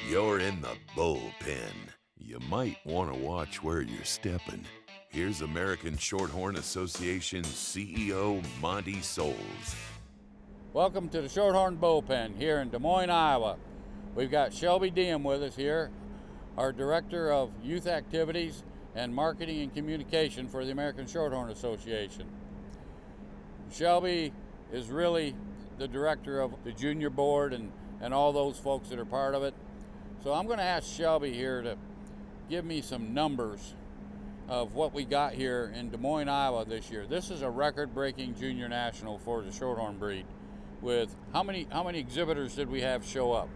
You're in the bullpen. You might want to watch where you're stepping. Here's American Shorthorn Association CEO Monty Souls. Welcome to the Shorthorn Bull Pen here in Des Moines, Iowa. We've got Shelby Diehm with us here, our Director of Youth Activities and Marketing and Communication for the American Shorthorn Association. Shelby is really the director of the junior board and all those folks that are part of it. So I'm going to ask Shelby here to give me some numbers of what we got here in Des Moines, Iowa this year. This is a record-breaking junior national for the Shorthorn breed. With how many exhibitors did we have show up?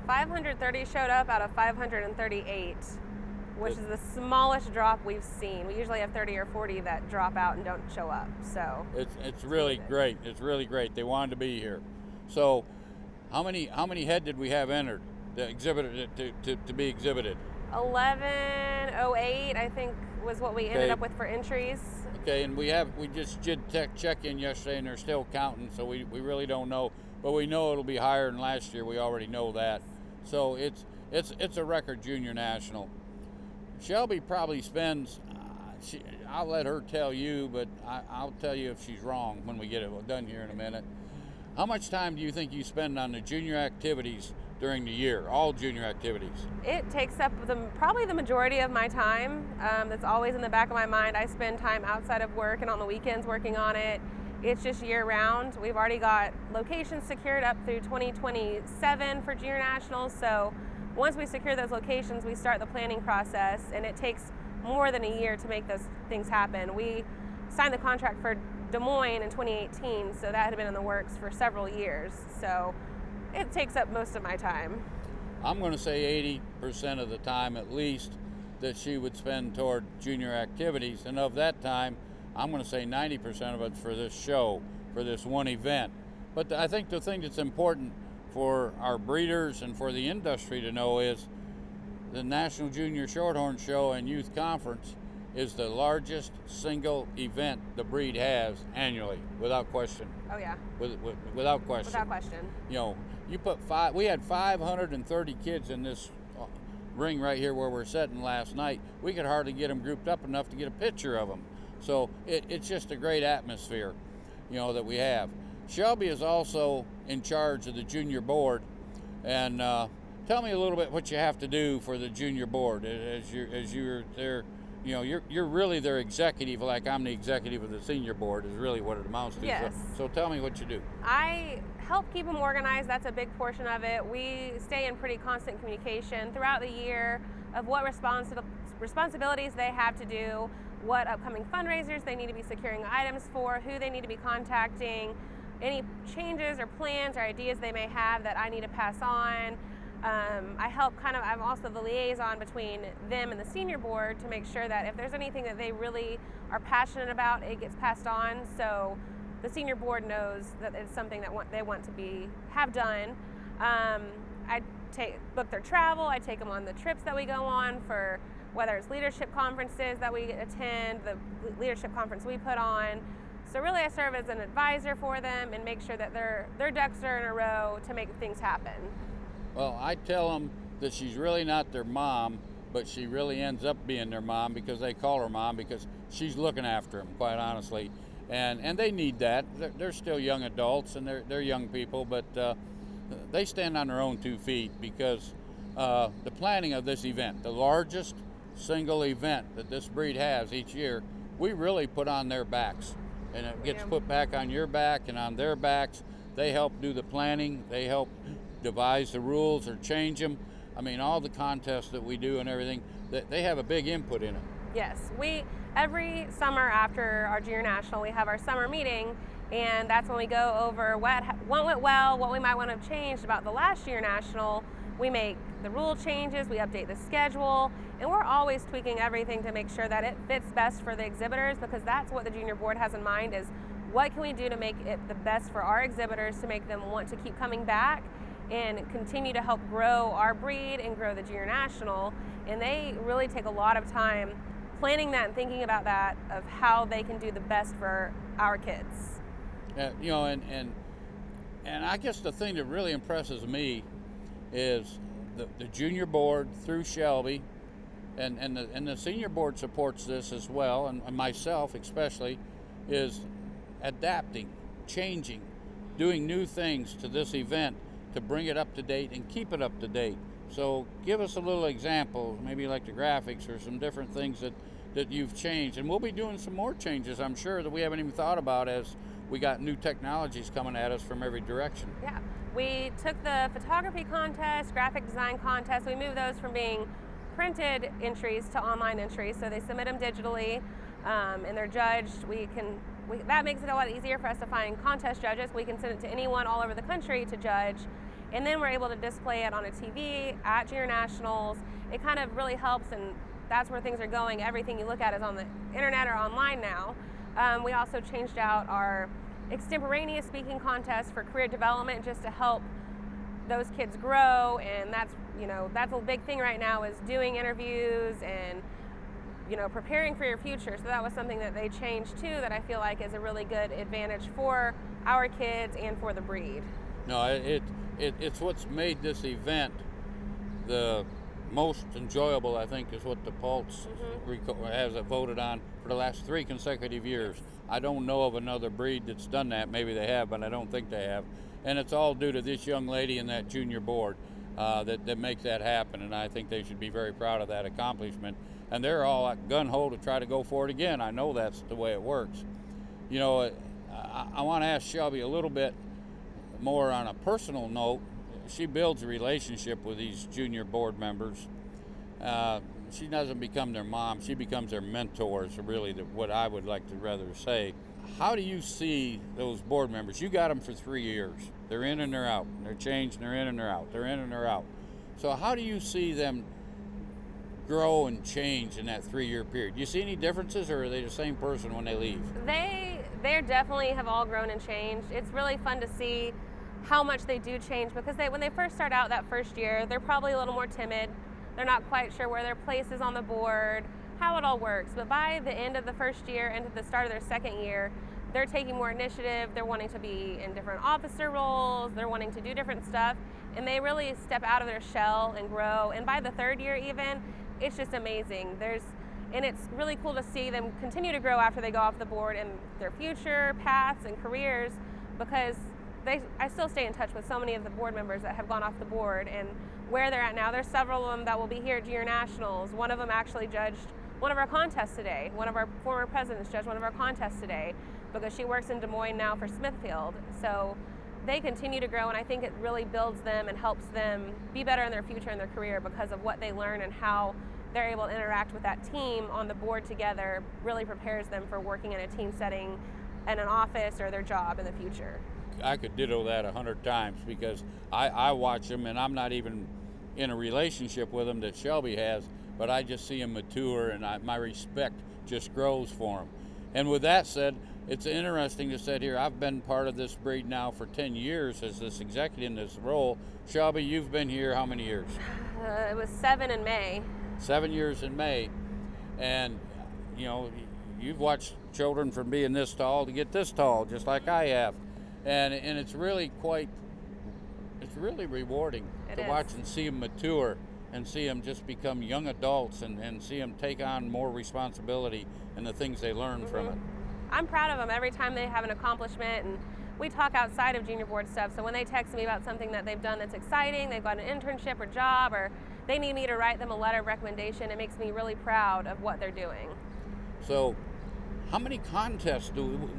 530 showed up out of 538, which is the smallest drop we've seen. We usually have 30 or 40 that drop out and don't show up. So it's really great. It's really great. They wanted to be here. So how many head did we have entered the exhibitor to be exhibited? 1108, I think, was what we ended up with for entries. Okay, and we just did check-in yesterday, and they're still counting, so we really don't know, but we know it'll be higher than last year. We already know that. So it's a record junior national. Shelby probably spends. I'll let her tell you, but I'll tell you if she's wrong when we get it done here in a minute. How much time do you think you spend on the junior activities during the year, all junior activities? It takes up probably the majority of my time. That's always in the back of my mind. I spend time outside of work and on the weekends working on it. It's just year-round. We've already got locations secured up through 2027 for junior nationals. So once we secure those locations, we start the planning process, and it takes more than a year to make those things happen. We signed the contract for Des Moines in 2018, so that had been in the works for several years. So it takes up most of my time. I'm going to say 80% of the time at least that she would spend toward junior activities, and of that time, I'm going to say 90% of it's for this show, for this one event. But I think the thing that's important for our breeders and for the industry to know is the National Junior Shorthorn Show and Youth Conference is the largest single event the breed has annually, without question. Oh yeah. Without question. Without question. You know, we had 530 kids in this ring right here where we're sitting last night. We could hardly get them grouped up enough to get a picture of them. So it's just a great atmosphere, you know, that we have. Shelby is also in charge of the junior board, and tell me a little bit what you have to do for the junior board as you're there. You know, you're really their executive, like I'm the executive of the senior board, is really what it amounts to. Yes. So tell me what you do. I help keep them organized. That's a big portion of it. We stay in pretty constant communication throughout the year of what responsibilities they have to do, what upcoming fundraisers they need to be securing items for, who they need to be contacting, any changes or plans or ideas they may have that I need to pass on. I'm also the liaison between them and the senior board to make sure that if there's anything that they really are passionate about, it gets passed on. So the senior board knows that it's something that they want to have done. I book their travel. I take them on the trips that we go on, for whether it's leadership conferences that we attend, the leadership conference we put on. So really I serve as an advisor for them and make sure that their ducks are in a row to make things happen. Well, I tell them that she's really not their mom, but she really ends up being their mom because they call her mom because she's looking after them, quite honestly. And they need that. They're still young adults and they're young people, but they stand on their own 2 feet because the planning of this event, the largest single event that this breed has each year, we really put on their backs. And it gets put back on your back and on their backs. They help do the planning. They help devise the rules or change them. I mean, all the contests that we do and everything, they have a big input in it. Yes, every summer after our junior national, we have our summer meeting, and that's when we go over what went well, what we might want to have changed about the last year national. We make the rule changes, we update the schedule, and we're always tweaking everything to make sure that it fits best for the exhibitors, because that's what the junior board has in mind, is what can we do to make it the best for our exhibitors to make them want to keep coming back and continue to help grow our breed and grow the junior national. And they really take a lot of time planning that and thinking about that, of how they can do the best for our kids. You know, and I guess the thing that really impresses me is the junior board through Shelby, and the senior board supports this as well, and myself especially, is adapting, changing, doing new things to this event to bring it up to date and keep it up to date. So give us a little example, maybe like the graphics or some different things that you've changed. And we'll be doing some more changes, I'm sure, that we haven't even thought about as we got new technologies coming at us from every direction. Yeah, we took the photography contest, graphic design contest, we moved those from being printed entries to online entries. So they submit them digitally, and they're judged. That makes it a lot easier for us to find contest judges. We can send it to anyone all over the country to judge, and then we're able to display it on a TV at Junior Nationals. It kind of really helps, and that's where things are going. Everything you look at is on the internet or online now. We also changed out our extemporaneous speaking contest for career development, just to help those kids grow, and that's a big thing right now, is doing interviews and preparing for your future. So that was something that they changed too, that I feel like is a really good advantage for our kids and for the breed. No, it's what's made this event the most enjoyable, I think, is what the Pulse has voted on for the last 3 consecutive years. I don't know of another breed that's done that. Maybe they have, but I don't think they have. And it's all due to this young lady and that junior board that makes that happen, and I think they should be very proud of that accomplishment. And they're all gun-ho to try to go for it again. I know that's the way it works. I want to ask Shelby a little bit more on a personal note. She builds a relationship with these junior board members. She doesn't become their mom, she becomes their mentor, is really what I would like to rather say. How do you see those board members? You got them for 3 years. They're in and they're out. They're changed and they're in and they're out. They're in and they're out. So how do you see them grow and change in that 3-year period? Do you see any differences, or are they the same person when they leave? They definitely have all grown and changed. It's really fun to see how much they do change, because when they first start out that first year, they're probably a little more timid. They're not quite sure where their place is on the board, how it all works. But by the end of the first year and to the start of their second year, they're taking more initiative. They're wanting to be in different officer roles. They're wanting to do different stuff, and they really step out of their shell and grow. And by the third year even, it's just amazing. And it's really cool to see them continue to grow after they go off the board in their future paths and careers, because I still stay in touch with so many of the board members that have gone off the board and where they're at now. There's several of them that will be here at Junior Nationals. One of them actually judged one of our contests today. One of our former presidents judged one of our contests today, because she works in Des Moines now for Smithfield. So they continue to grow, and I think it really builds them and helps them be better in their future and their career, because of what they learn and how they're able to interact with that team on the board together. Really prepares them for working in a team setting in an office or their job in the future. I could ditto that 100 times, because I watch them, and I'm not even in a relationship with them that Shelby has, but I just see them mature, and my respect just grows for them. And with that said, it's interesting to sit here. I've been part of this breed now for 10 years as this executive in this role. Shelby, you've been here how many years? It was 7 in May. 7 years in May. And, you've watched children from being this tall to get this tall, just like I have. And it's really rewarding to watch and see them mature, and see them just become young adults, and see them take on more responsibility and the things they learn from it. I'm proud of them every time they have an accomplishment, and we talk outside of junior board stuff. So when they text me about something that they've done that's exciting, they've got an internship or job, or they need me to write them a letter of recommendation, it makes me really proud of what they're doing. So how many contests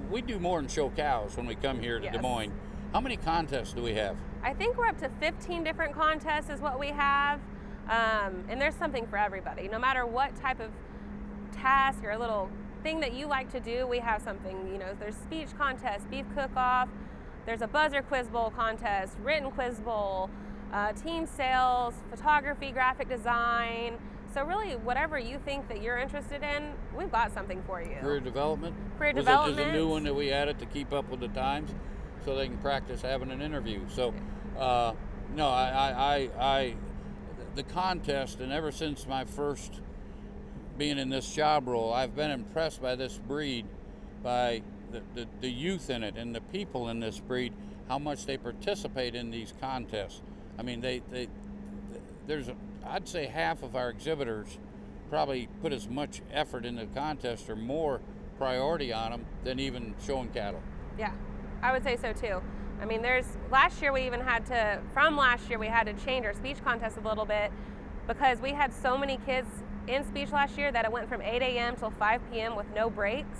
we do more than show cows when we come here to Yes. Des Moines? How many contests do we have? I think we're up to 15 different contests is what we have. And there's something for everybody. No matter what type of task or little thing that you like to do, we have something. There's speech contest, beef cook-off, there's a buzzer quiz bowl contest, written quiz bowl, team sales, photography, graphic design. So really, whatever you think that you're interested in, we've got something for you. Career development? Career development. Is a new one that we added to keep up with the times, so they can practice having an interview. So, no, the contest, and ever since my first being in this job role, I've been impressed by this breed, by the youth in it and the people in this breed, how much they participate in these contests. I mean, I'd say half of our exhibitors probably put as much effort into the contest or more priority on them than even showing cattle. Yeah, I would say so too. I mean, last year we had to change our speech contest a little bit because we had so many kids in speech last year that it went from 8 a.m. till 5 p.m. with no breaks.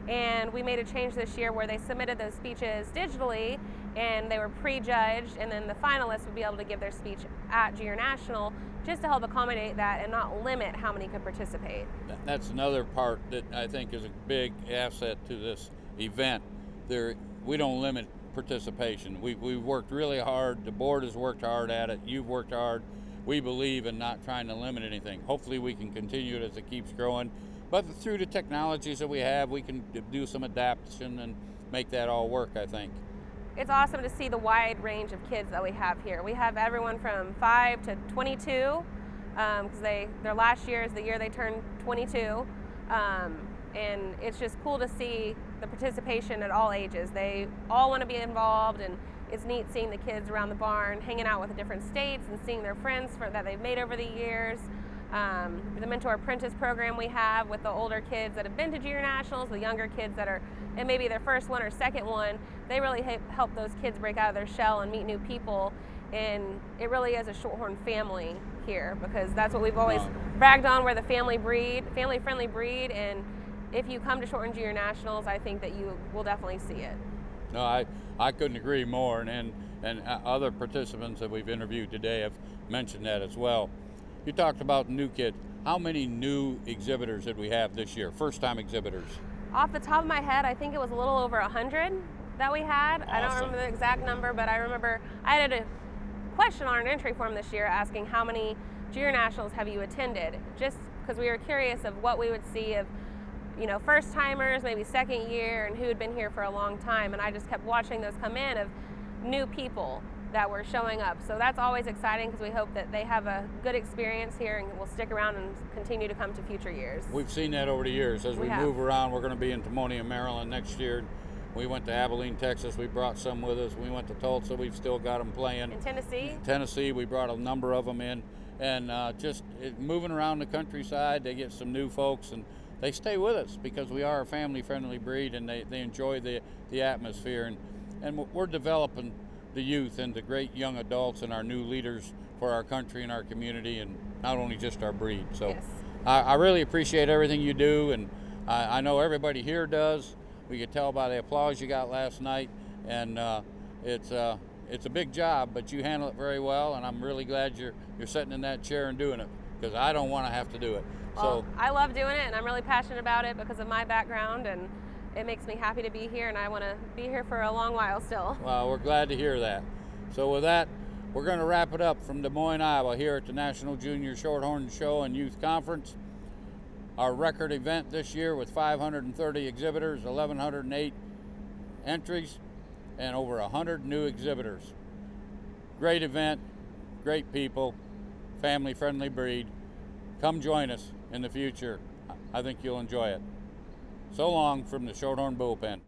And we made a change this year where they submitted those speeches digitally and they were prejudged, and then the finalists would be able to give their speech at Junior National just to help accommodate that and not limit how many could participate. That's another part that I think is a big asset to this event. We don't limit participation. We've worked really hard. The board has worked hard at it. You've worked hard. We believe in not trying to limit anything. Hopefully we can continue it as it keeps growing. But through the technologies that we have, we can do some adaptation and make that all work, I think. It's awesome to see the wide range of kids that we have here. We have everyone from 5 to 22, because their last year is the year they turned 22. And it's just cool to see the participation at all ages. They all want to be involved, and it's neat seeing the kids around the barn, hanging out with the different states and seeing their friends that they've made over the years. The Mentor Apprentice program we have with the older kids that have been to Junior Nationals, the younger kids that are in maybe their first one or second one, they really help those kids break out of their shell and meet new people. And it really is a Shorthorn family here, because that's what we've always bragged on. We're the family-friendly breed, and if you come to Shorthorn Junior Nationals, I think that you will definitely see it. No, I couldn't agree more, and other participants that we've interviewed today have mentioned that as well. You talked about new kids. How many new exhibitors did we have this year, first-time exhibitors? Off the top of my head, I think it was a little over 100 that we had. Awesome. I don't remember the exact number, but I remember I had a question on an entry form this year asking how many Junior Nationals have you attended, just because we were curious of what we would see of, first timers, maybe second year, and who had been here for a long time. And I just kept watching those come in of new people that were showing up. So that's always exciting, because we hope that they have a good experience here and will stick around and continue to come to future years. We've seen that over the years. As we have. move around, we're going to be in Timonium, Maryland next year. We went to Abilene, Texas. We brought some with us. We went to Tulsa. We've still got them playing. In Tennessee? Tennessee, we brought a number of them in. And moving around the countryside, they get some new folks, and they stay with us because we are a family-friendly breed, and they enjoy the atmosphere. And we're developing the youth and the great young adults and our new leaders for our country and our community, and not only just our breed. So Yes. I really appreciate everything you do, and I know everybody here does. We could tell by the applause you got last night, and it's a big job, but you handle it very well, and I'm really glad you're sitting in that chair and doing it, because I don't want to have to do it. Well, I love doing it, and I'm really passionate about it because of my background, and it makes me happy to be here, and I want to be here for a long while still. Well, we're glad to hear that. So with that, we're going to wrap it up from Des Moines, Iowa, here at the National Junior Shorthorn Show and Youth Conference. Our record event this year with 530 exhibitors, 1,108 entries, and over 100 new exhibitors. Great event, great people, family-friendly breed. Come join us in the future. I think you'll enjoy it. So long from the Shorthorn Bull Pen.